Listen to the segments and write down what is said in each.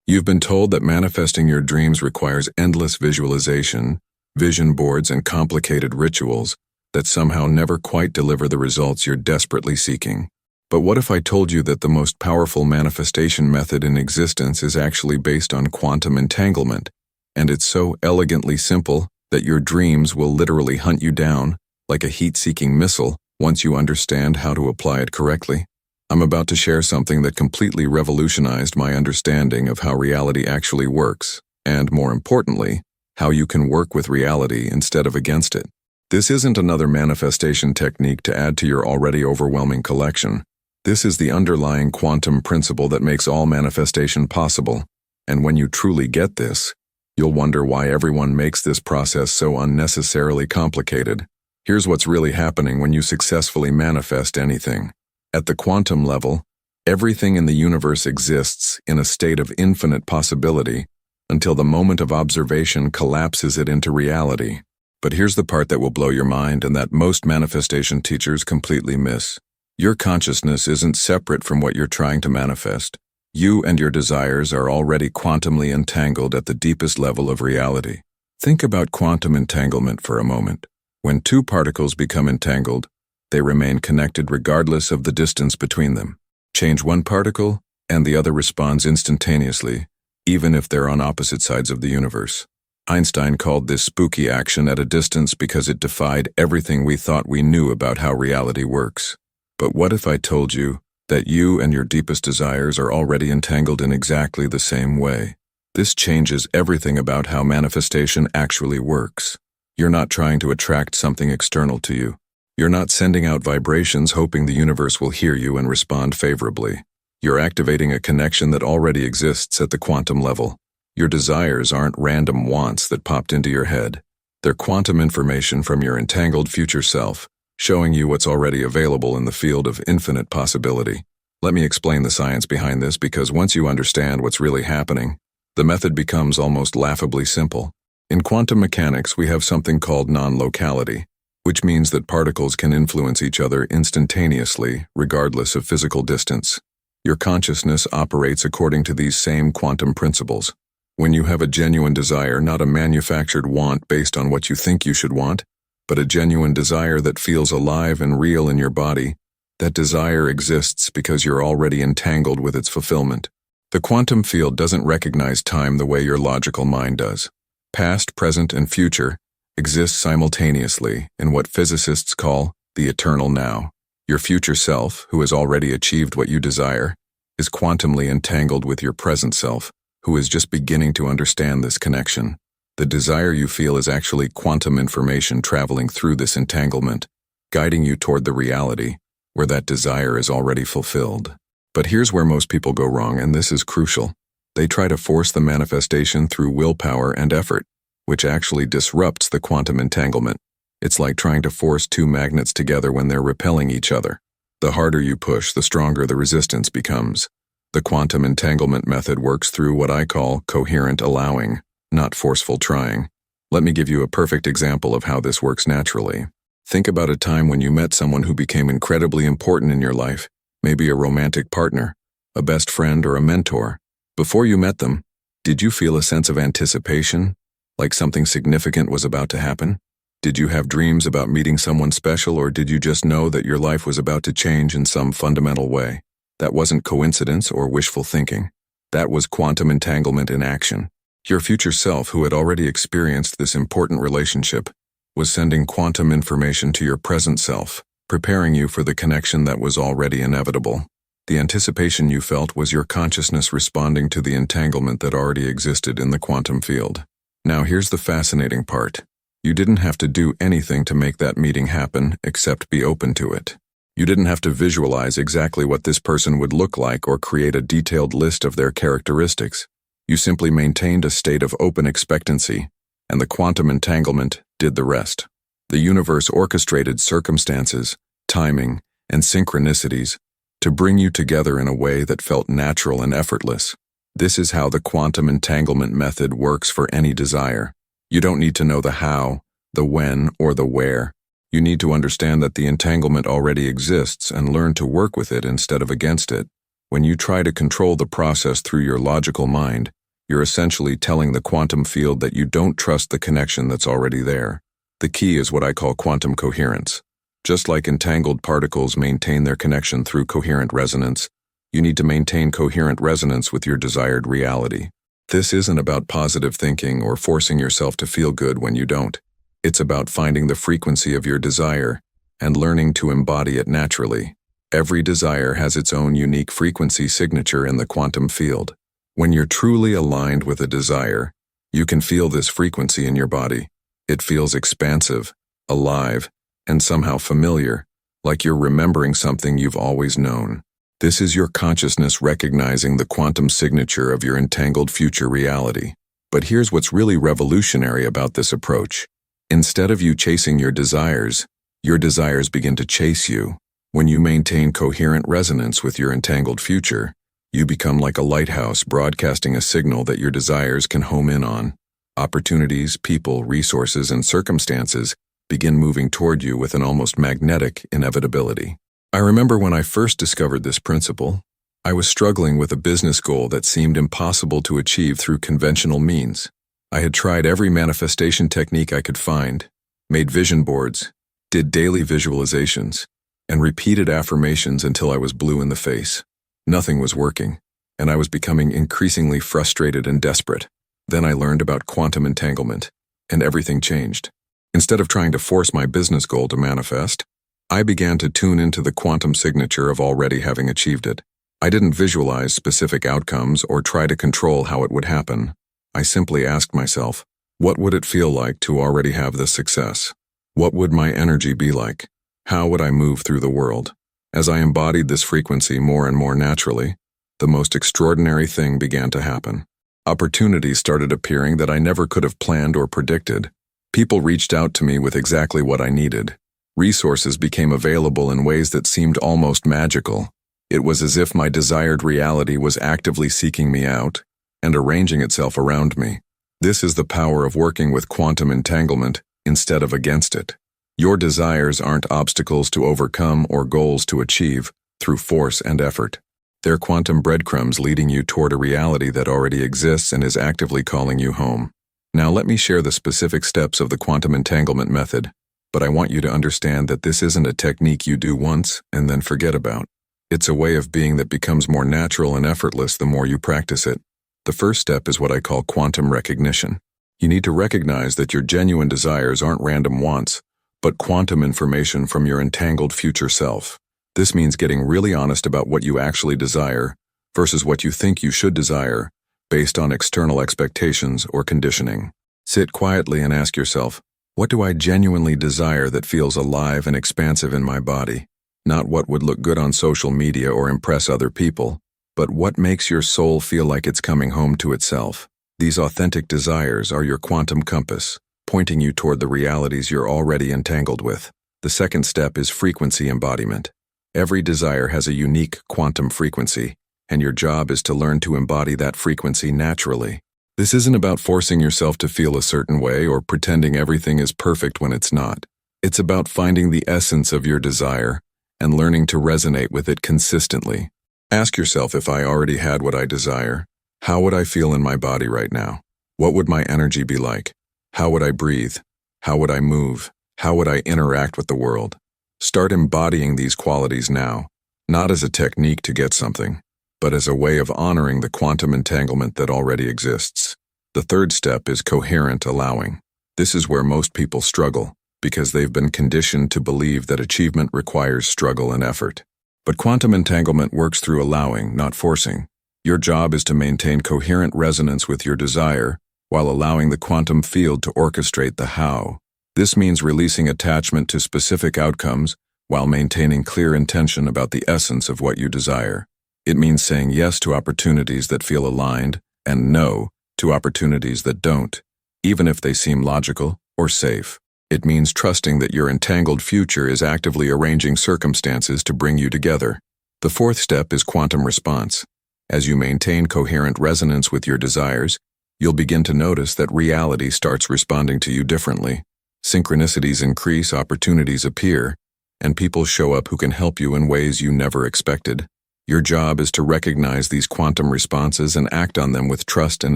You've been told that manifesting your dreams requires endless visualization, vision boards, and complicated rituals that somehow never quite deliver the results you're desperately seeking. But what if I told you that the most powerful manifestation method in existence is actually based on quantum entanglement, and it's so elegantly simple that your dreams will literally hunt you down like a heat-seeking missile once you understand how to apply it correctly? I'm about to share something that completely revolutionized my understanding of how reality actually works, and more importantly, how you can work with reality instead of against it. This isn't another manifestation technique to add to your already overwhelming collection. This is the underlying quantum principle that makes all manifestation possible, and when you truly get this, you'll wonder why everyone makes this process so unnecessarily complicated. Here's what's really happening when you successfully manifest anything. At the quantum level, everything in the universe exists in a state of infinite possibility until the moment of observation collapses it into reality. But here's the part that will blow your mind and that most manifestation teachers completely miss. Your consciousness isn't separate from what you're trying to manifest. You and your desires are already quantumly entangled at the deepest level of reality. Think about quantum entanglement for a moment. When two particles become entangled, they remain connected regardless of the distance between them. Change one particle, and the other responds instantaneously, even if they're on opposite sides of the universe. Einstein called this spooky action at a distance because it defied everything we thought we knew about how reality works. But what if I told you that you and your deepest desires are already entangled in exactly the same way? This changes everything about how manifestation actually works. You're not trying to attract something external to you. You're not sending out vibrations hoping the universe will hear you and respond favorably. You're activating a connection that already exists at the quantum level. Your desires aren't random wants that popped into your head. They're quantum information from your entangled future self, showing you what's already available in the field of infinite possibility. Let me explain the science behind this, because once you understand what's really happening, the method becomes almost laughably simple. In quantum mechanics, we have something called non-locality, which means that particles can influence each other instantaneously, regardless of physical distance. Your consciousness operates according to these same quantum principles. When you have a genuine desire, not a manufactured want based on what you think you should want, but a genuine desire that feels alive and real in your body, that desire exists because you're already entangled with its fulfillment. The quantum field doesn't recognize time the way your logical mind does. Past, present, and future exist simultaneously in what physicists call the eternal now. Your future self, who has already achieved what you desire, is quantumly entangled with your present self, who is just beginning to understand this connection. The desire you feel is actually quantum information traveling through this entanglement, guiding you toward the reality where that desire is already fulfilled. But here's where most people go wrong, and this is crucial. They try to force the manifestation through willpower and effort, which actually disrupts the quantum entanglement. It's like trying to force two magnets together when they're repelling each other. The harder you push, the stronger the resistance becomes. The quantum entanglement method works through what I call coherent allowing, not forceful trying. Let me give you a perfect example of how this works naturally. Think about a time when you met someone who became incredibly important in your life, maybe a romantic partner, a best friend, or a mentor. Before you met them, did you feel a sense of anticipation, like something significant was about to happen? Did you have dreams about meeting someone special, or did you just know that your life was about to change in some fundamental way? That wasn't coincidence or wishful thinking. That was quantum entanglement in action. Your future self, who had already experienced this important relationship, was sending quantum information to your present self, preparing you for the connection that was already inevitable. The anticipation you felt was your consciousness responding to the entanglement that already existed in the quantum field. Now here's the fascinating part. You didn't have to do anything to make that meeting happen except be open to it. You didn't have to visualize exactly what this person would look like or create a detailed list of their characteristics. You simply maintained a state of open expectancy, and the quantum entanglement did the rest. The universe orchestrated circumstances, timing, and synchronicities to bring you together in a way that felt natural and effortless. This is how the quantum entanglement method works for any desire. You don't need to know the how, the when, or the where. You need to understand that the entanglement already exists and learn to work with it instead of against it. When you try to control the process through your logical mind, you're essentially telling the quantum field that you don't trust the connection that's already there. The key is what I call quantum coherence. Just like entangled particles maintain their connection through coherent resonance, you need to maintain coherent resonance with your desired reality. This isn't about positive thinking or forcing yourself to feel good when you don't. It's about finding the frequency of your desire and learning to embody it naturally. Every desire has its own unique frequency signature in the quantum field. When you're truly aligned with a desire, you can feel this frequency in your body. It feels expansive, alive, and somehow familiar, like you're remembering something you've always known. This is your consciousness recognizing the quantum signature of your entangled future reality. But here's what's really revolutionary about this approach. Instead of you chasing your desires begin to chase you. When you maintain coherent resonance with your entangled future, you become like a lighthouse broadcasting a signal that your desires can home in on. Opportunities, people, resources, and circumstances begin moving toward you with an almost magnetic inevitability. I remember when I first discovered this principle, I was struggling with a business goal that seemed impossible to achieve through conventional means. I had tried every manifestation technique I could find, made vision boards, did daily visualizations, and repeated affirmations until I was blue in the face. Nothing was working, and I was becoming increasingly frustrated and desperate. Then I learned about quantum entanglement, and everything changed. Instead of trying to force my business goal to manifest, I began to tune into the quantum signature of already having achieved it. I didn't visualize specific outcomes or try to control how it would happen. I simply asked myself, what would it feel like to already have this success? What would my energy be like? How would I move through the world? As I embodied this frequency more and more naturally, the most extraordinary thing began to happen. Opportunities started appearing that I never could have planned or predicted. People reached out to me with exactly what I needed. Resources became available in ways that seemed almost magical. It was as if my desired reality was actively seeking me out and arranging itself around me. This is the power of working with quantum entanglement instead of against it. Your desires aren't obstacles to overcome or goals to achieve through force and effort. They're quantum breadcrumbs leading you toward a reality that already exists and is actively calling you home. Now let me share the specific steps of the quantum entanglement method, but I want you to understand that this isn't a technique you do once and then forget about. It's a way of being that becomes more natural and effortless the more you practice it. The first step is what I call quantum recognition. You need to recognize that your genuine desires aren't random wants, but quantum information from your entangled future self. This means getting really honest about what you actually desire versus what you think you should desire based on external expectations or conditioning. Sit quietly and ask yourself, what do I genuinely desire that feels alive and expansive in my body? Not what would look good on social media or impress other people, but what makes your soul feel like it's coming home to itself. These authentic desires are your quantum compass, pointing you toward the realities you're already entangled with. The second step is frequency embodiment. Every desire has a unique quantum frequency, and your job is to learn to embody that frequency naturally. This isn't about forcing yourself to feel a certain way or pretending everything is perfect when it's not. It's about finding the essence of your desire and learning to resonate with it consistently. Ask yourself, if I already had what I desire, how would I feel in my body right now? What would my energy be like? How would I breathe? How would I move? How would I interact with the world? Start embodying these qualities now, not as a technique to get something, but as a way of honoring the quantum entanglement that already exists. The third step is coherent allowing. This is where most people struggle, because they've been conditioned to believe that achievement requires struggle and effort. But quantum entanglement works through allowing, not forcing. Your job is to maintain coherent resonance with your desire while allowing the quantum field to orchestrate the how. This means releasing attachment to specific outcomes while maintaining clear intention about the essence of what you desire. It means saying yes to opportunities that feel aligned and no to opportunities that don't, even if they seem logical or safe. It means trusting that your entangled future is actively arranging circumstances to bring you together. The fourth step is quantum response. As you maintain coherent resonance with your desires, you'll begin to notice that reality starts responding to you differently. Synchronicities increase, opportunities appear, and people show up who can help you in ways you never expected. Your job is to recognize these quantum responses and act on them with trust and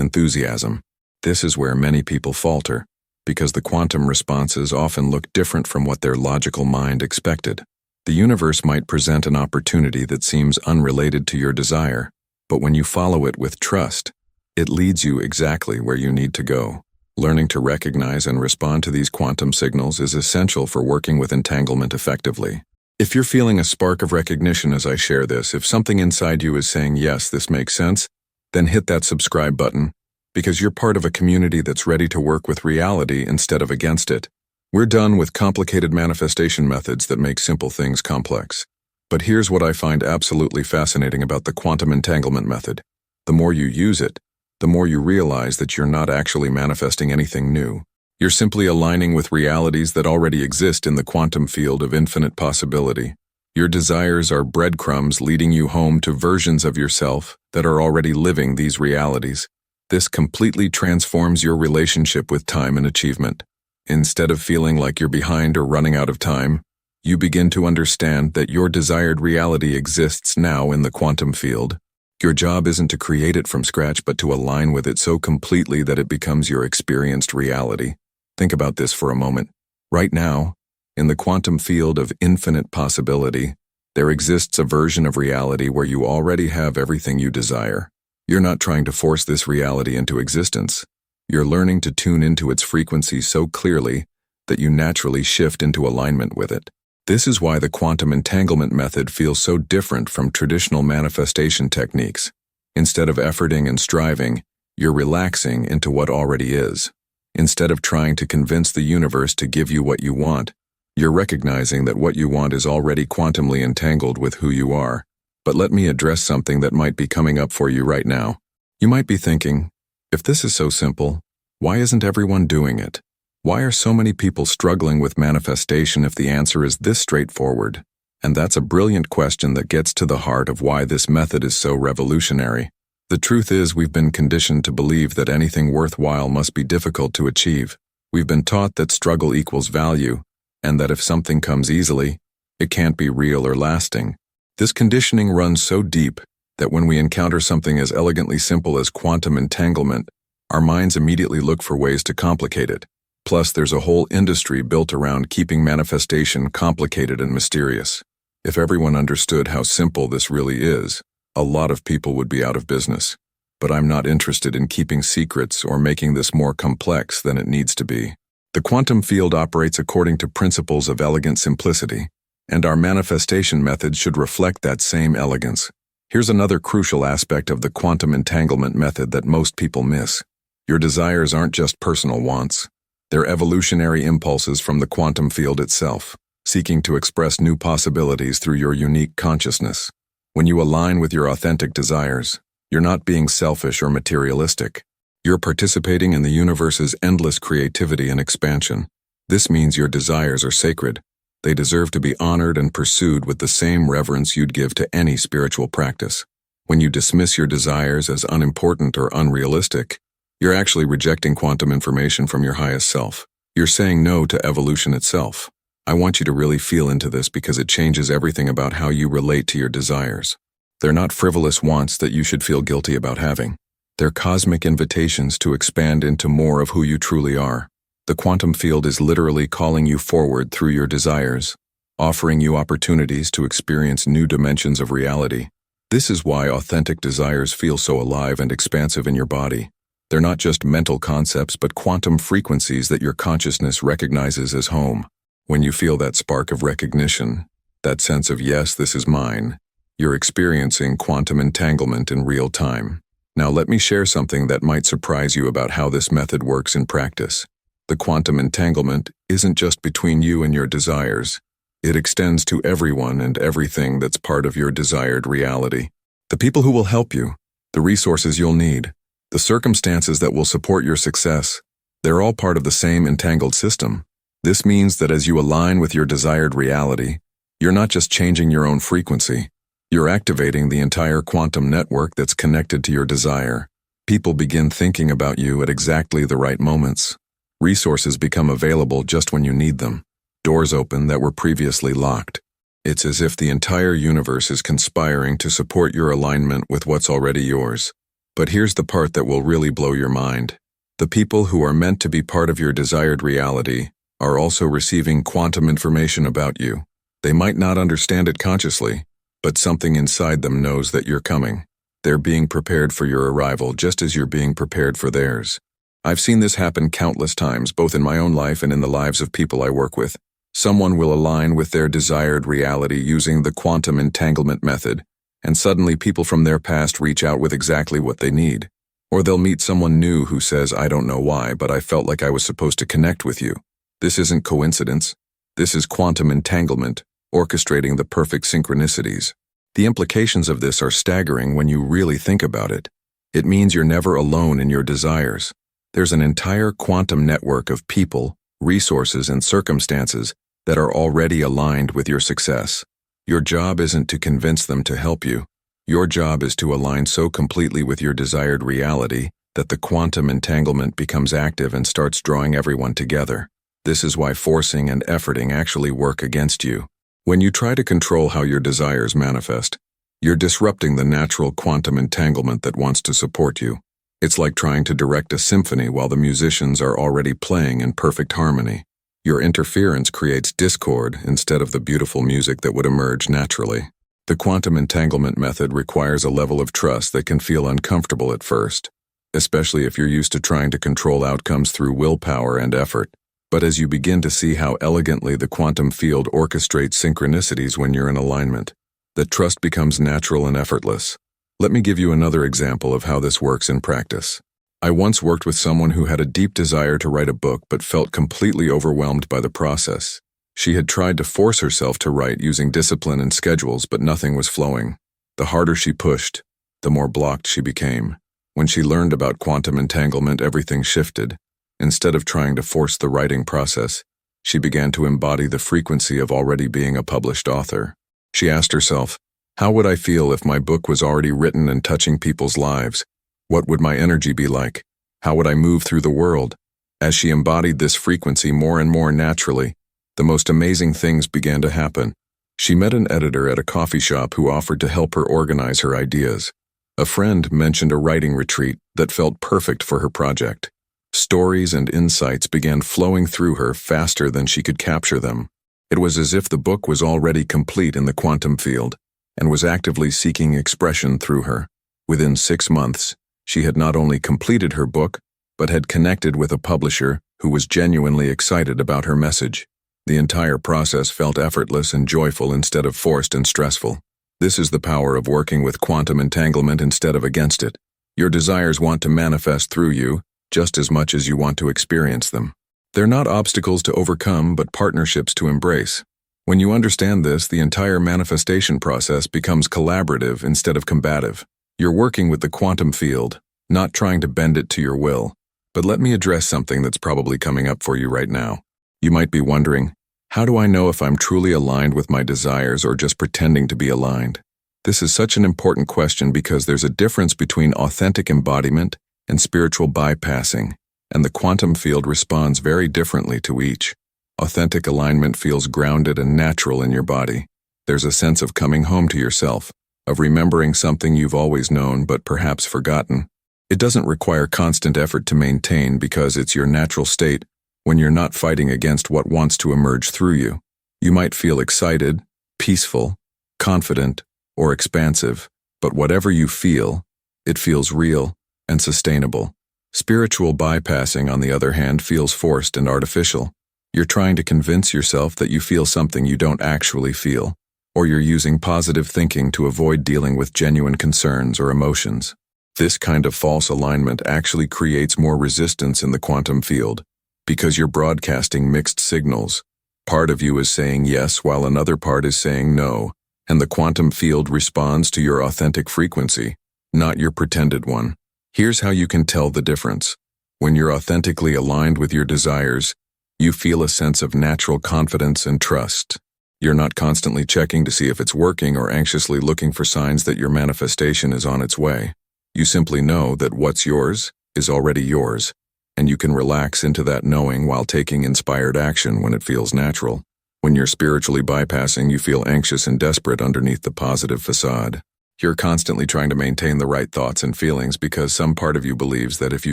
enthusiasm. This is where many people falter, because the quantum responses often look different from what their logical mind expected. The universe might present an opportunity that seems unrelated to your desire, but when you follow it with trust, it leads you exactly where you need to go. Learning to recognize and respond to these quantum signals is essential for working with entanglement effectively. If you're feeling a spark of recognition as I share this, if something inside you is saying, yes, this makes sense, then hit that subscribe button, because you're part of a community that's ready to work with reality instead of against it. We're done with complicated manifestation methods that make simple things complex. But here's what I find absolutely fascinating about the quantum entanglement method. The more you use it, the more you realize that you're not actually manifesting anything new. You're simply aligning with realities that already exist in the quantum field of infinite possibility. Your desires are breadcrumbs leading you home to versions of yourself that are already living these realities. This completely transforms your relationship with time and achievement. Instead of feeling like you're behind or running out of time, you begin to understand that your desired reality exists now in the quantum field. Your job isn't to create it from scratch, but to align with it so completely that it becomes your experienced reality. Think about this for a moment. Right now, in the quantum field of infinite possibility, there exists a version of reality where you already have everything you desire. You're not trying to force this reality into existence. You're learning to tune into its frequency so clearly that you naturally shift into alignment with it. This is why the quantum entanglement method feels so different from traditional manifestation techniques. Instead of efforting and striving, you're relaxing into what already is. Instead of trying to convince the universe to give you what you want, you're recognizing that what you want is already quantumly entangled with who you are. But let me address something that might be coming up for you right now. You might be thinking, if this is so simple, why isn't everyone doing it? Why are so many people struggling with manifestation if the answer is this straightforward? And that's a brilliant question that gets to the heart of why this method is so revolutionary. The truth is, we've been conditioned to believe that anything worthwhile must be difficult to achieve. We've been taught that struggle equals value, and that if something comes easily, it can't be real or lasting. This conditioning runs so deep that when we encounter something as elegantly simple as quantum entanglement, our minds immediately look for ways to complicate it. Plus, there's a whole industry built around keeping manifestation complicated and mysterious. If everyone understood how simple this really is, a lot of people would be out of business. But I'm not interested in keeping secrets or making this more complex than it needs to be. The quantum field operates according to principles of elegant simplicity, and our manifestation methods should reflect that same elegance. Here's another crucial aspect of the quantum entanglement method that most people miss. Your desires aren't just personal wants. They're evolutionary impulses from the quantum field itself, seeking to express new possibilities through your unique consciousness. When you align with your authentic desires, you're not being selfish or materialistic. You're participating in the universe's endless creativity and expansion. This means your desires are sacred. They deserve to be honored and pursued with the same reverence you'd give to any spiritual practice. When you dismiss your desires as unimportant or unrealistic, you're actually rejecting quantum information from your highest self. You're saying no to evolution itself. I want you to really feel into this because it changes everything about how you relate to your desires. They're not frivolous wants that you should feel guilty about having. They're cosmic invitations to expand into more of who you truly are. The quantum field is literally calling you forward through your desires, offering you opportunities to experience new dimensions of reality. This is why authentic desires feel so alive and expansive in your body. They're not just mental concepts, but quantum frequencies that your consciousness recognizes as home. When you feel that spark of recognition, that sense of yes, this is mine, you're experiencing quantum entanglement in real time. Now let me share something that might surprise you about how this method works in practice. The quantum entanglement isn't just between you and your desires. It extends to everyone and everything that's part of your desired reality. The people who will help you, the resources you'll need, the circumstances that will support your success, they're all part of the same entangled system. This means that as you align with your desired reality, you're not just changing your own frequency, you're activating the entire quantum network that's connected to your desire. People begin thinking about you at exactly the right moments. Resources become available just when you need them. Doors open that were previously locked. It's as if the entire universe is conspiring to support your alignment with what's already yours. But here's the part that will really blow your mind. The people who are meant to be part of your desired reality are also receiving quantum information about you. They might not understand it consciously, but something inside them knows that you're coming. They're being prepared for your arrival just as you're being prepared for theirs. I've seen this happen countless times, both in my own life and in the lives of people I work with. Someone will align with their desired reality using the quantum entanglement method, and suddenly people from their past reach out with exactly what they need. Or they'll meet someone new who says, "I don't know why, but I felt like I was supposed to connect with you." This isn't coincidence. This is quantum entanglement, orchestrating the perfect synchronicities. The implications of this are staggering when you really think about it. It means you're never alone in your desires. There's an entire quantum network of people, resources, and circumstances that are already aligned with your success. Your job isn't to convince them to help you. Your job is to align so completely with your desired reality that the quantum entanglement becomes active and starts drawing everyone together. This is why forcing and efforting actually work against you. When you try to control how your desires manifest, you're disrupting the natural quantum entanglement that wants to support you. It's like trying to direct a symphony while the musicians are already playing in perfect harmony. Your interference creates discord instead of the beautiful music that would emerge naturally. The quantum entanglement method requires a level of trust that can feel uncomfortable at first, especially if you're used to trying to control outcomes through willpower and effort. But as you begin to see how elegantly the quantum field orchestrates synchronicities when you're in alignment, the trust becomes natural and effortless. Let me give you another example of how this works in practice. I once worked with someone who had a deep desire to write a book but felt completely overwhelmed by the process. She had tried to force herself to write using discipline and schedules, but nothing was flowing. The harder she pushed, the more blocked she became. When she learned about quantum entanglement, everything shifted. Instead of trying to force the writing process, she began to embody the frequency of already being a published author. She asked herself, "How would I feel if my book was already written and touching people's lives? What would my energy be like? How would I move through the world?" As she embodied this frequency more and more naturally, the most amazing things began to happen. She met an editor at a coffee shop who offered to help her organize her ideas. A friend mentioned a writing retreat that felt perfect for her project. Stories and insights began flowing through her faster than she could capture them. It was as if the book was already complete in the quantum field and was actively seeking expression through her. Within 6 months, she had not only completed her book, but had connected with a publisher who was genuinely excited about her message. The entire process felt effortless and joyful instead of forced and stressful. This is the power of working with quantum entanglement instead of against it. Your desires want to manifest through you, just as much as you want to experience them. They're not obstacles to overcome, but partnerships to embrace. When you understand this, the entire manifestation process becomes collaborative instead of combative. You're working with the quantum field, not trying to bend it to your will. But let me address something that's probably coming up for you right now. You might be wondering, how do I know if I'm truly aligned with my desires or just pretending to be aligned? This is such an important question because there's a difference between authentic embodiment and spiritual bypassing, and the quantum field responds very differently to each. Authentic alignment feels grounded and natural in your body. There's a sense of coming home to yourself, of remembering something you've always known but perhaps forgotten. It doesn't require constant effort to maintain because it's your natural state when you're not fighting against what wants to emerge through you. You might feel excited, peaceful, confident, or expansive, but whatever you feel, it feels real and sustainable. Spiritual bypassing, on the other hand, feels forced and artificial. You're trying to convince yourself that you feel something you don't actually feel, or you're using positive thinking to avoid dealing with genuine concerns or emotions. This kind of false alignment actually creates more resistance in the quantum field, because you're broadcasting mixed signals. Part of you is saying yes while another part is saying no, and the quantum field responds to your authentic frequency, not your pretended one. Here's how you can tell the difference. When you're authentically aligned with your desires, you feel a sense of natural confidence and trust. You're not constantly checking to see if it's working or anxiously looking for signs that your manifestation is on its way. You simply know that what's yours is already yours, and you can relax into that knowing while taking inspired action when it feels natural. When you're spiritually bypassing, you feel anxious and desperate underneath the positive facade. You're constantly trying to maintain the right thoughts and feelings because some part of you believes that if you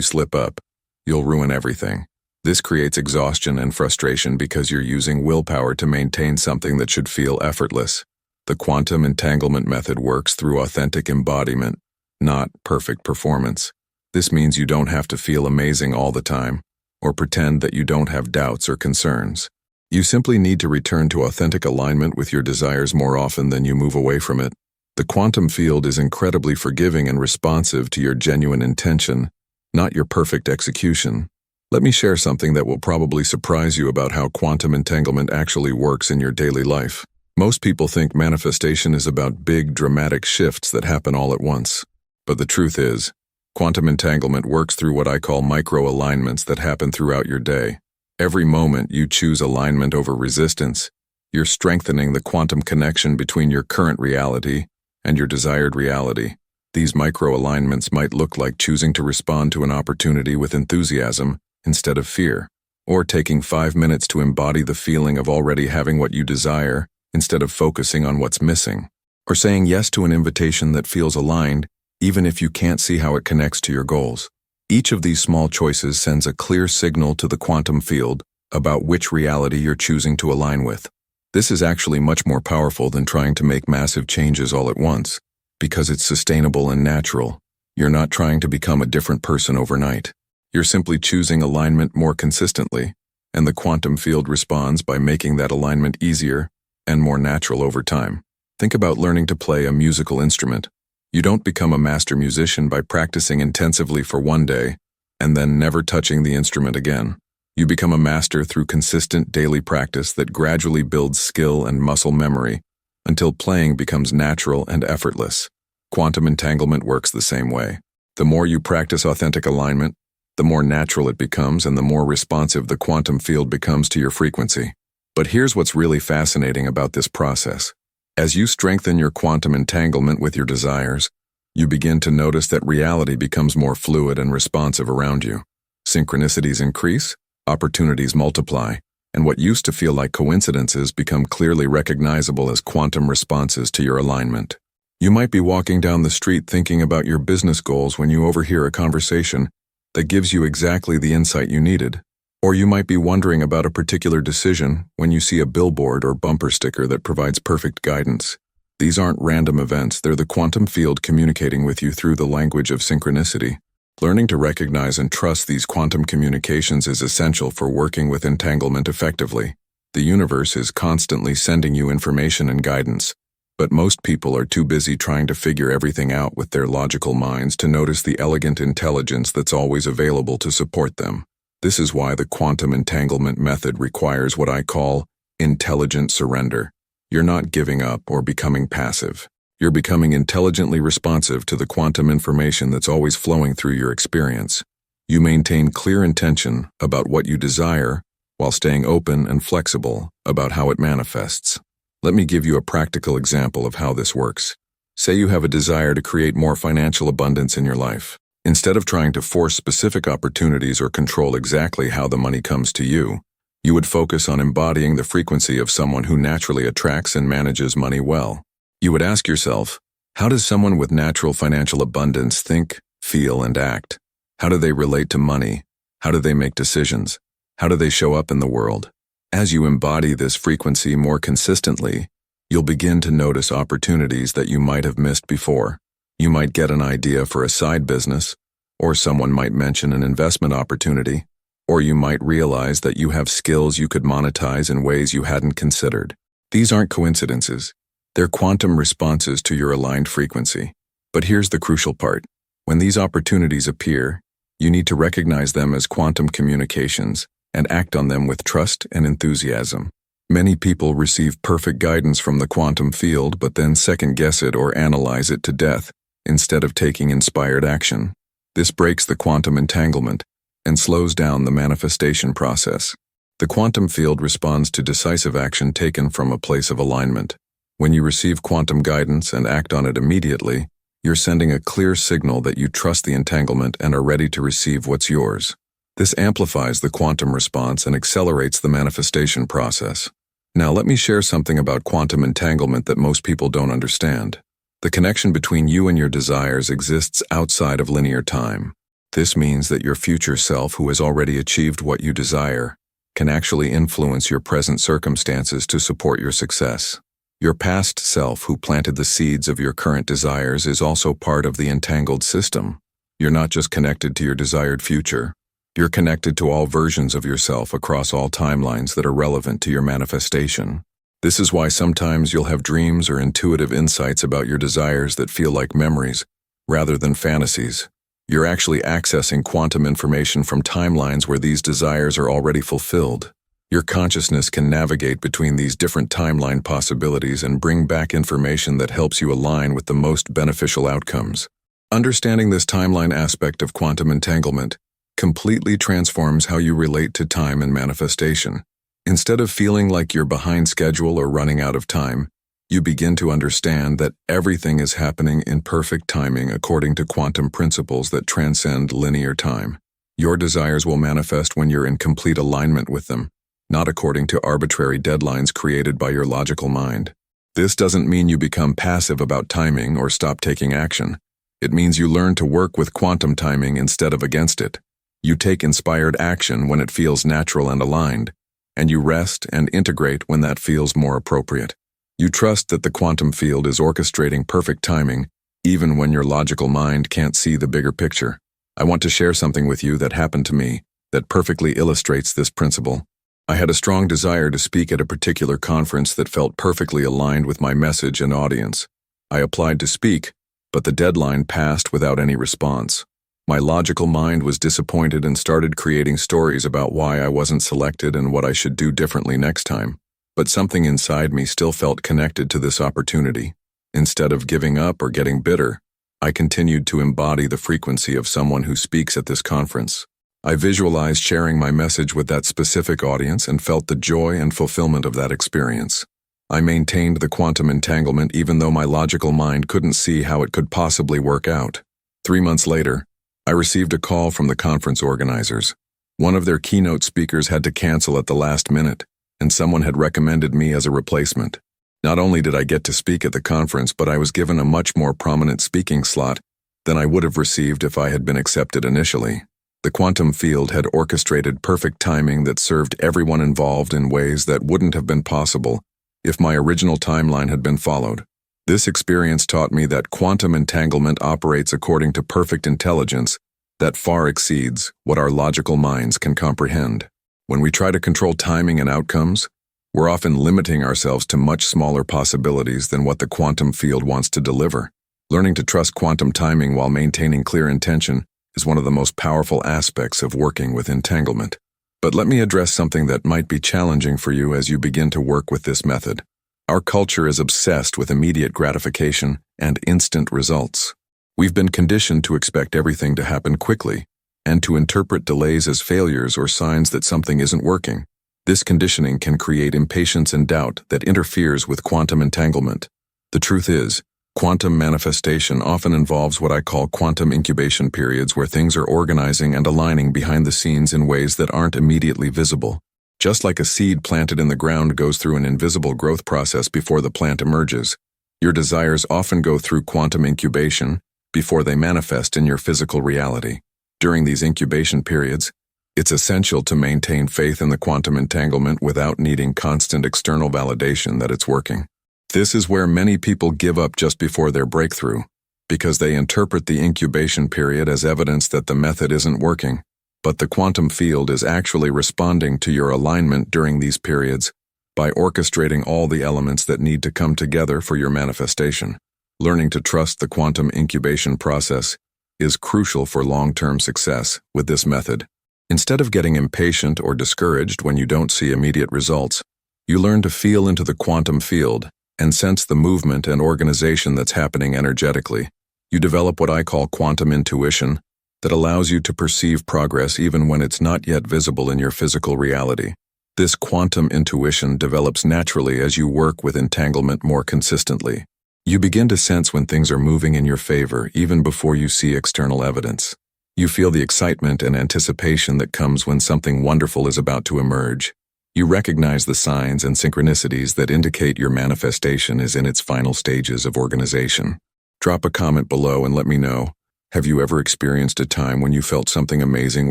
slip up, you'll ruin everything. This creates exhaustion and frustration because you're using willpower to maintain something that should feel effortless. The quantum entanglement method works through authentic embodiment, not perfect performance. This means you don't have to feel amazing all the time, or pretend that you don't have doubts or concerns. You simply need to return to authentic alignment with your desires more often than you move away from it. The quantum field is incredibly forgiving and responsive to your genuine intention, not your perfect execution. Let me share something that will probably surprise you about how quantum entanglement actually works in your daily life. Most people think manifestation is about big, dramatic shifts that happen all at once. But the truth is, quantum entanglement works through what I call micro-alignments that happen throughout your day. Every moment you choose alignment over resistance, you're strengthening the quantum connection between your current reality and your desired reality. These micro-alignments might look like choosing to respond to an opportunity with enthusiasm instead of fear, or taking 5 minutes to embody the feeling of already having what you desire instead of focusing on what's missing, or saying yes to an invitation that feels aligned even if you can't see how it connects to your goals. Each of these small choices sends a clear signal to the quantum field about which reality you're choosing to align with. This is actually much more powerful than trying to make massive changes all at once, because it's sustainable and natural. You're not trying to become a different person overnight. You're simply choosing alignment more consistently, and the quantum field responds by making that alignment easier and more natural over time. Think about learning to play a musical instrument. You don't become a master musician by practicing intensively for one day and then never touching the instrument again. You become a master through consistent daily practice that gradually builds skill and muscle memory until playing becomes natural and effortless. Quantum entanglement works the same way. The more you practice authentic alignment, the more natural it becomes and the more responsive the quantum field becomes to your frequency. But here's what's really fascinating about this process. As you strengthen your quantum entanglement with your desires, you begin to notice that reality becomes more fluid and responsive around you. Synchronicities increase, opportunities multiply, and what used to feel like coincidences become clearly recognizable as quantum responses to your alignment. You might be walking down the street thinking about your business goals when you overhear a conversation that gives you exactly the insight you needed. Or you might be wondering about a particular decision when you see a billboard or bumper sticker that provides perfect guidance. These aren't random events, they're the quantum field communicating with you through the language of synchronicity. Learning to recognize and trust these quantum communications is essential for working with entanglement effectively. The universe is constantly sending you information and guidance, but most people are too busy trying to figure everything out with their logical minds to notice the elegant intelligence that's always available to support them. This is why the quantum entanglement method requires what I call intelligent surrender. You're not giving up or becoming passive. You're becoming intelligently responsive to the quantum information that's always flowing through your experience. You maintain clear intention about what you desire while staying open and flexible about how it manifests. Let me give you a practical example of how this works. Say you have a desire to create more financial abundance in your life. Instead of trying to force specific opportunities or control exactly how the money comes to you, you would focus on embodying the frequency of someone who naturally attracts and manages money well. You would ask yourself, how does someone with natural financial abundance think, feel, and act? How do they relate to money? How do they make decisions? How do they show up in the world? As you embody this frequency more consistently, you'll begin to notice opportunities that you might have missed before. You might get an idea for a side business, or someone might mention an investment opportunity, or you might realize that you have skills you could monetize in ways you hadn't considered. These aren't coincidences. They're quantum responses to your aligned frequency. But here's the crucial part. When these opportunities appear, you need to recognize them as quantum communications and act on them with trust and enthusiasm. Many people receive perfect guidance from the quantum field but then second-guess it or analyze it to death instead of taking inspired action. This breaks the quantum entanglement and slows down the manifestation process. The quantum field responds to decisive action taken from a place of alignment. When you receive quantum guidance and act on it immediately, you're sending a clear signal that you trust the entanglement and are ready to receive what's yours. This amplifies the quantum response and accelerates the manifestation process. Now let me share something about quantum entanglement that most people don't understand. The connection between you and your desires exists outside of linear time. This means that your future self, who has already achieved what you desire, can actually influence your present circumstances to support your success. Your past self, who planted the seeds of your current desires, is also part of the entangled system. You're not just connected to your desired future. You're connected to all versions of yourself across all timelines that are relevant to your manifestation. This is why sometimes you'll have dreams or intuitive insights about your desires that feel like memories, rather than fantasies. You're actually accessing quantum information from timelines where these desires are already fulfilled. Your consciousness can navigate between these different timeline possibilities and bring back information that helps you align with the most beneficial outcomes. Understanding this timeline aspect of quantum entanglement completely transforms how you relate to time and manifestation. Instead of feeling like you're behind schedule or running out of time, you begin to understand that everything is happening in perfect timing according to quantum principles that transcend linear time. Your desires will manifest when you're in complete alignment with them, not according to arbitrary deadlines created by your logical mind. This doesn't mean you become passive about timing or stop taking action. It means you learn to work with quantum timing instead of against it. You take inspired action when it feels natural and aligned, and you rest and integrate when that feels more appropriate. You trust that the quantum field is orchestrating perfect timing, even when your logical mind can't see the bigger picture. I want to share something with you that happened to me that perfectly illustrates this principle. I had a strong desire to speak at a particular conference that felt perfectly aligned with my message and audience. I applied to speak, but the deadline passed without any response. My logical mind was disappointed and started creating stories about why I wasn't selected and what I should do differently next time. But something inside me still felt connected to this opportunity. Instead of giving up or getting bitter, I continued to embody the frequency of someone who speaks at this conference. I visualized sharing my message with that specific audience and felt the joy and fulfillment of that experience. I maintained the quantum entanglement even though my logical mind couldn't see how it could possibly work out. 3 months later, I received a call from the conference organizers. One of their keynote speakers had to cancel at the last minute, and someone had recommended me as a replacement. Not only did I get to speak at the conference, but I was given a much more prominent speaking slot than I would have received if I had been accepted initially. The quantum field had orchestrated perfect timing that served everyone involved in ways that wouldn't have been possible if my original timeline had been followed. This experience taught me that quantum entanglement operates according to perfect intelligence that far exceeds what our logical minds can comprehend. When we try to control timing and outcomes, we're often limiting ourselves to much smaller possibilities than what the quantum field wants to deliver. Learning to trust quantum timing while maintaining clear intention is one of the most powerful aspects of working with entanglement. But let me address something that might be challenging for you as you begin to work with this method. Our culture is obsessed with immediate gratification and instant results. We've been conditioned to expect everything to happen quickly and to interpret delays as failures or signs that something isn't working. This conditioning can create impatience and doubt that interferes with quantum entanglement. The truth is, quantum manifestation often involves what I call quantum incubation periods, where things are organizing and aligning behind the scenes in ways that aren't immediately visible. Just like a seed planted in the ground goes through an invisible growth process before the plant emerges, your desires often go through quantum incubation before they manifest in your physical reality. During these incubation periods, it's essential to maintain faith in the quantum entanglement without needing constant external validation that it's working. This is where many people give up just before their breakthrough, because they interpret the incubation period as evidence that the method isn't working. But the quantum field is actually responding to your alignment during these periods by orchestrating all the elements that need to come together for your manifestation. Learning to trust the quantum incubation process is crucial for long-term success with this method. Instead of getting impatient or discouraged when you don't see immediate results, you learn to feel into the quantum field and sense the movement and organization that's happening energetically. You develop what I call quantum intuition, that allows you to perceive progress even when it's not yet visible in your physical reality. This quantum intuition develops naturally as you work with entanglement more consistently. You begin to sense when things are moving in your favor even before you see external evidence. You feel the excitement and anticipation that comes when something wonderful is about to emerge. You recognize the signs and synchronicities that indicate your manifestation is in its final stages of organization. Drop a comment below and let me know. Have you ever experienced a time when you felt something amazing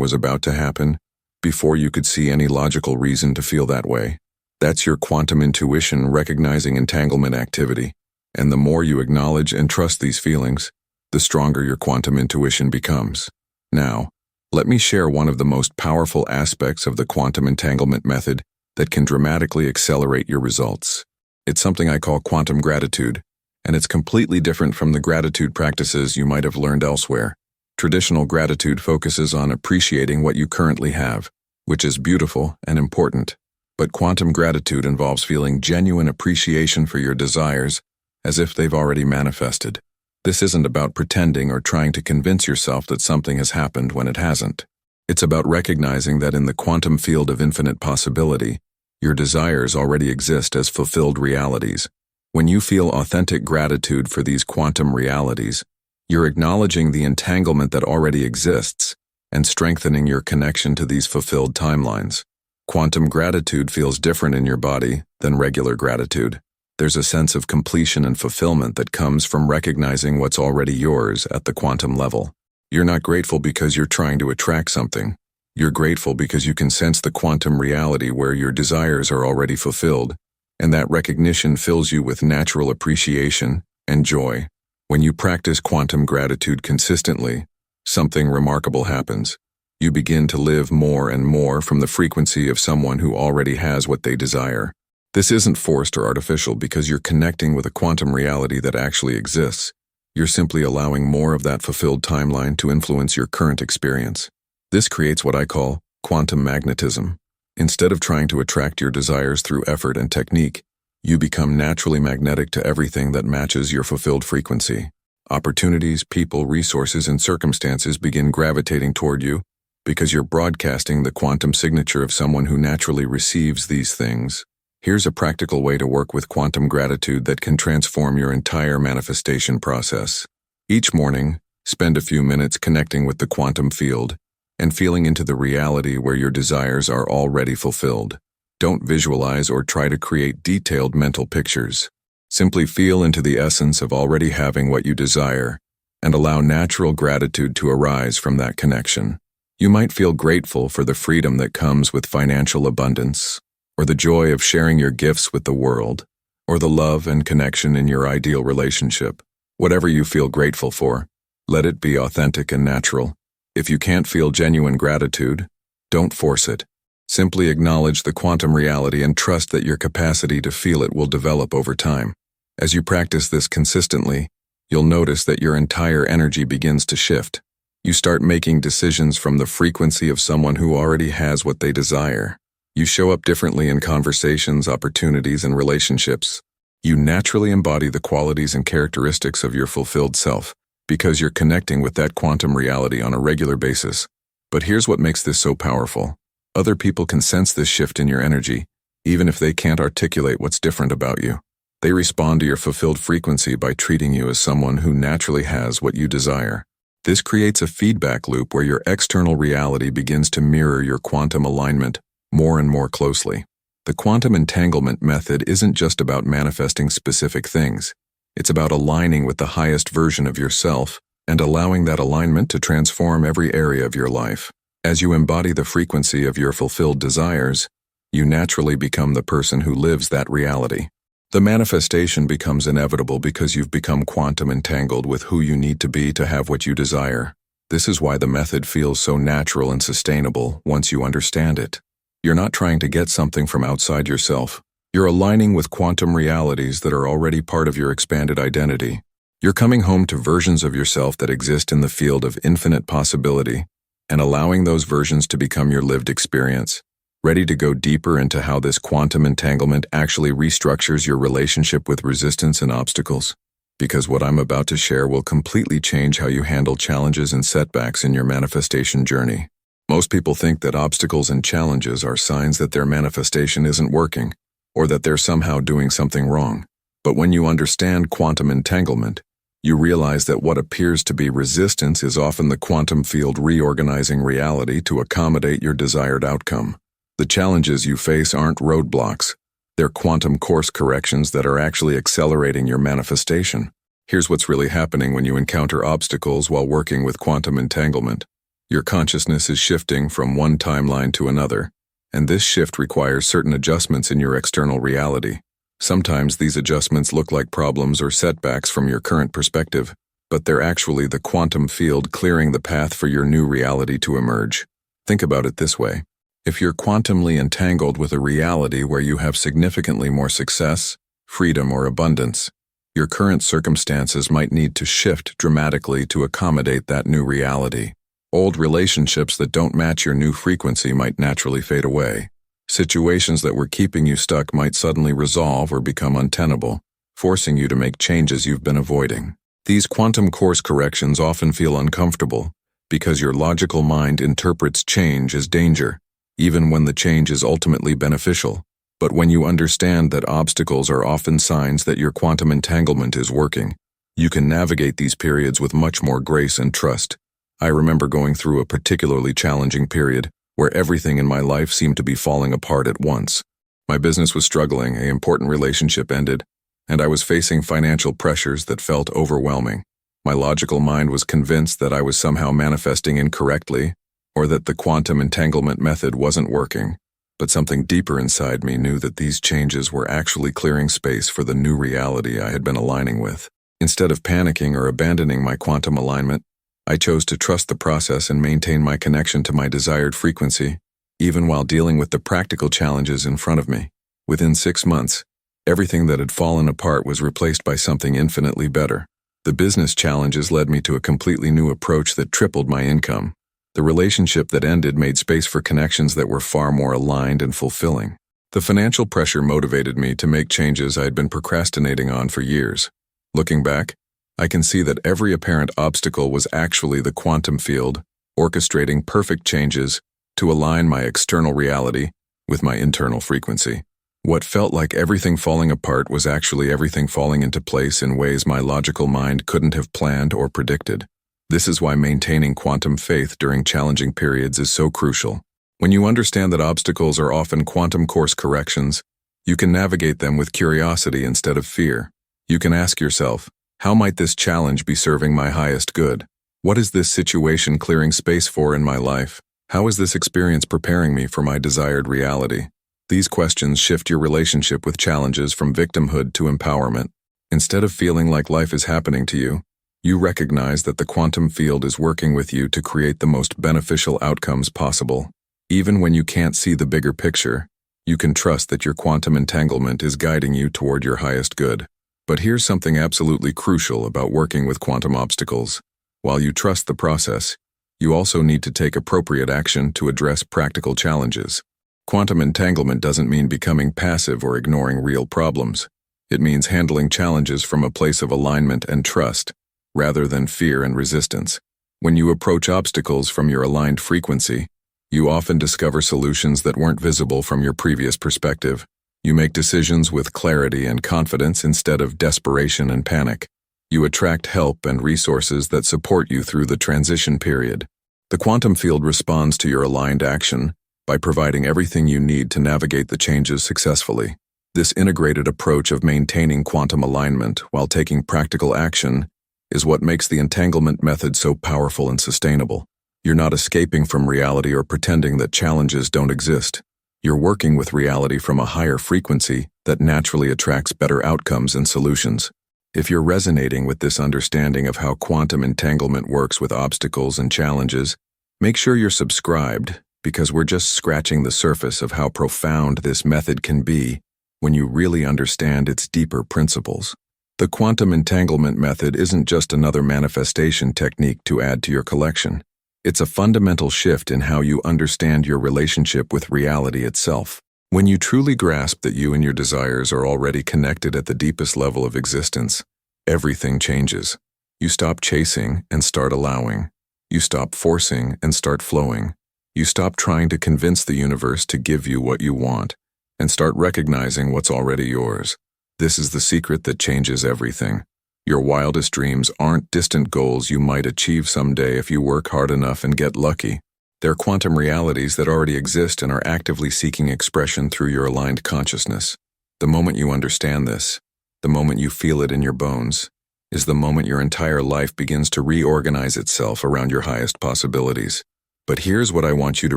was about to happen, before you could see any logical reason to feel that way? That's your quantum intuition recognizing entanglement activity, and the more you acknowledge and trust these feelings, the stronger your quantum intuition becomes. Now, let me share one of the most powerful aspects of the quantum entanglement method that can dramatically accelerate your results. It's something I call quantum gratitude, and it's completely different from the gratitude practices you might have learned elsewhere. Traditional gratitude focuses on appreciating what you currently have, which is beautiful and important. But quantum gratitude involves feeling genuine appreciation for your desires as if they've already manifested. This isn't about pretending or trying to convince yourself that something has happened when it hasn't. It's about recognizing that in the quantum field of infinite possibility, your desires already exist as fulfilled realities. When you feel authentic gratitude for these quantum realities, you're acknowledging the entanglement that already exists and strengthening your connection to these fulfilled timelines. Quantum gratitude feels different in your body than regular gratitude. There's a sense of completion and fulfillment that comes from recognizing what's already yours at the quantum level. You're not grateful because you're trying to attract something. You're grateful because you can sense the quantum reality where your desires are already fulfilled, and that recognition fills you with natural appreciation and joy. When you practice quantum gratitude consistently, something remarkable happens. You begin to live more and more from the frequency of someone who already has what they desire. This isn't forced or artificial because you're connecting with a quantum reality that actually exists. You're simply allowing more of that fulfilled timeline to influence your current experience. This creates what I call quantum magnetism. Instead of trying to attract your desires through effort and technique, you become naturally magnetic to everything that matches your fulfilled frequency. Opportunities, people, resources, and circumstances begin gravitating toward you because you're broadcasting the quantum signature of someone who naturally receives these things. Here's a practical way to work with quantum gratitude that can transform your entire manifestation process. Each morning, spend a few minutes connecting with the quantum field and feeling into the reality where your desires are already fulfilled. Don't visualize or try to create detailed mental pictures. Simply feel into the essence of already having what you desire and allow natural gratitude to arise from that connection. You might feel grateful for the freedom that comes with financial abundance, or the joy of sharing your gifts with the world, or the love and connection in your ideal relationship. Whatever you feel grateful for, let it be authentic and natural. If you can't feel genuine gratitude, don't force it. Simply acknowledge the quantum reality and trust that your capacity to feel it will develop over time. As you practice this consistently, you'll notice that your entire energy begins to shift. You start making decisions from the frequency of someone who already has what they desire. You show up differently in conversations, opportunities, and relationships. You naturally embody the qualities and characteristics of your fulfilled self because you're connecting with that quantum reality on a regular basis. But here's what makes this so powerful. Other people can sense this shift in your energy, even if they can't articulate what's different about you. They respond to your fulfilled frequency by treating you as someone who naturally has what you desire. This creates a feedback loop where your external reality begins to mirror your quantum alignment more and more closely. The quantum entanglement method isn't just about manifesting specific things. It's about aligning with the highest version of yourself and allowing that alignment to transform every area of your life. As you embody the frequency of your fulfilled desires, you naturally become the person who lives that reality. The manifestation becomes inevitable because you've become quantum entangled with who you need to be to have what you desire. This is why the method feels so natural and sustainable once you understand it. You're not trying to get something from outside yourself. You're aligning with quantum realities that are already part of your expanded identity. You're coming home to versions of yourself that exist in the field of infinite possibility and allowing those versions to become your lived experience. Ready to go deeper into how this quantum entanglement actually restructures your relationship with resistance and obstacles? Because what I'm about to share will completely change how you handle challenges and setbacks in your manifestation journey. Most people think that obstacles and challenges are signs that their manifestation isn't working, or that they're somehow doing something wrong. But when you understand quantum entanglement, you realize that what appears to be resistance is often the quantum field reorganizing reality to accommodate your desired outcome. The challenges you face aren't roadblocks. They're quantum course corrections that are actually accelerating your manifestation. Here's what's really happening when you encounter obstacles while working with quantum entanglement. Your consciousness is shifting from one timeline to another, and this shift requires certain adjustments in your external reality. Sometimes these adjustments look like problems or setbacks from your current perspective, but they're actually the quantum field clearing the path for your new reality to emerge. Think about it this way. If you're quantumly entangled with a reality where you have significantly more success, freedom, or abundance, your current circumstances might need to shift dramatically to accommodate that new reality. Old relationships that don't match your new frequency might naturally fade away. Situations that were keeping you stuck might suddenly resolve or become untenable, forcing you to make changes you've been avoiding. These quantum course corrections often feel uncomfortable because your logical mind interprets change as danger, even when the change is ultimately beneficial. But when you understand that obstacles are often signs that your quantum entanglement is working, you can navigate these periods with much more grace and trust. I remember going through a particularly challenging period where everything in my life seemed to be falling apart at once. My business was struggling, an important relationship ended, and I was facing financial pressures that felt overwhelming. My logical mind was convinced that I was somehow manifesting incorrectly, or that the quantum entanglement method wasn't working. But something deeper inside me knew that these changes were actually clearing space for the new reality I had been aligning with. Instead of panicking or abandoning my quantum alignment, I chose to trust the process and maintain my connection to my desired frequency, even while dealing with the practical challenges in front of me. Within 6 months, everything that had fallen apart was replaced by something infinitely better. The business challenges led me to a completely new approach that tripled my income. The relationship that ended made space for connections that were far more aligned and fulfilling. The financial pressure motivated me to make changes I had been procrastinating on for years. Looking back, I can see that every apparent obstacle was actually the quantum field, orchestrating perfect changes to align my external reality with my internal frequency. What felt like everything falling apart was actually everything falling into place in ways my logical mind couldn't have planned or predicted. This is why maintaining quantum faith during challenging periods is so crucial. When you understand that obstacles are often quantum course corrections, you can navigate them with curiosity instead of fear. You can ask yourself, how might this challenge be serving my highest good? What is this situation clearing space for in my life? How is this experience preparing me for my desired reality? These questions shift your relationship with challenges from victimhood to empowerment. Instead of feeling like life is happening to you, you recognize that the quantum field is working with you to create the most beneficial outcomes possible. Even when you can't see the bigger picture, you can trust that your quantum entanglement is guiding you toward your highest good. But here's something absolutely crucial about working with quantum obstacles. While you trust the process, you also need to take appropriate action to address practical challenges. Quantum entanglement doesn't mean becoming passive or ignoring real problems. It means handling challenges from a place of alignment and trust, rather than fear and resistance. When you approach obstacles from your aligned frequency, you often discover solutions that weren't visible from your previous perspective. You make decisions with clarity and confidence instead of desperation and panic. You attract help and resources that support you through the transition period. The quantum field responds to your aligned action by providing everything you need to navigate the changes successfully. This integrated approach of maintaining quantum alignment while taking practical action is what makes the entanglement method so powerful and sustainable. You're not escaping from reality or pretending that challenges don't exist. You're working with reality from a higher frequency that naturally attracts better outcomes and solutions. If you're resonating with this understanding of how quantum entanglement works with obstacles and challenges, make sure you're subscribed, because we're just scratching the surface of how profound this method can be when you really understand its deeper principles. The quantum entanglement method isn't just another manifestation technique to add to your collection. It's a fundamental shift in how you understand your relationship with reality itself. When you truly grasp that you and your desires are already connected at the deepest level of existence, everything changes. You stop chasing and start allowing. You stop forcing and start flowing. You stop trying to convince the universe to give you what you want, and start recognizing what's already yours. This is the secret that changes everything. Your wildest dreams aren't distant goals you might achieve someday if you work hard enough and get lucky. They're quantum realities that already exist and are actively seeking expression through your aligned consciousness. The moment you understand this, the moment you feel it in your bones, is the moment your entire life begins to reorganize itself around your highest possibilities. But here's what I want you to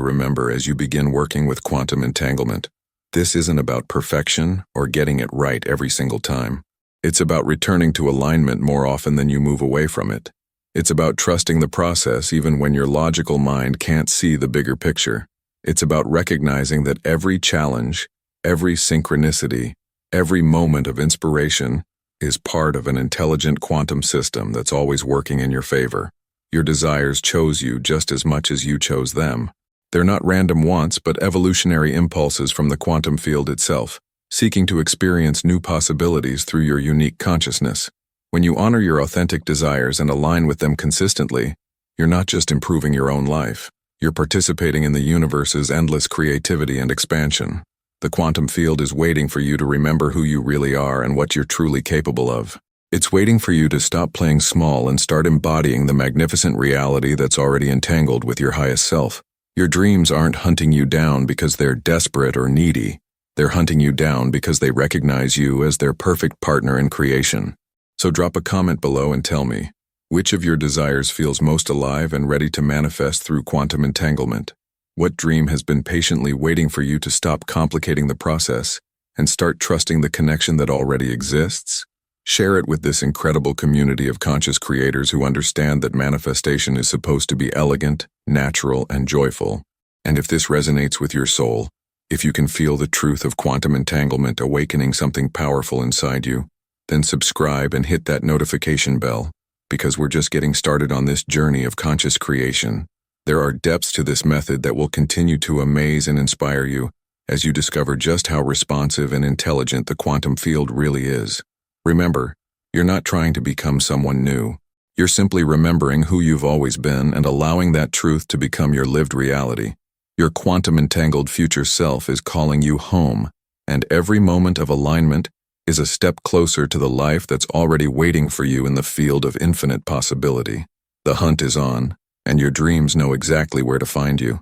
remember as you begin working with quantum entanglement. This isn't about perfection or getting it right every single time. It's about returning to alignment more often than you move away from it. It's about trusting the process even when your logical mind can't see the bigger picture. It's about recognizing that every challenge, every synchronicity, every moment of inspiration is part of an intelligent quantum system that's always working in your favor. Your desires chose you just as much as you chose them. They're not random wants, but evolutionary impulses from the quantum field itself, seeking to experience new possibilities through your unique consciousness. When you honor your authentic desires and align with them consistently, you're not just improving your own life, you're participating in the universe's endless creativity and expansion. The quantum field is waiting for you to remember who you really are and what you're truly capable of. It's waiting for you to stop playing small and start embodying the magnificent reality that's already entangled with your highest self. Your dreams aren't hunting you down because they're desperate or needy. They're hunting you down because they recognize you as their perfect partner in creation. So drop a comment below and tell me, which of your desires feels most alive and ready to manifest through quantum entanglement? What dream has been patiently waiting for you to stop complicating the process and start trusting the connection that already exists? Share it with this incredible community of conscious creators who understand that manifestation is supposed to be elegant, natural, and joyful. And if this resonates with your soul, if you can feel the truth of quantum entanglement awakening something powerful inside you, then subscribe and hit that notification bell, because we're just getting started on this journey of conscious creation. There are depths to this method that will continue to amaze and inspire you as you discover just how responsive and intelligent the quantum field really is. Remember, you're not trying to become someone new. You're simply remembering who you've always been and allowing that truth to become your lived reality. Your quantum-entangled future self is calling you home, and every moment of alignment is a step closer to the life that's already waiting for you in the field of infinite possibility. The hunt is on, and your dreams know exactly where to find you.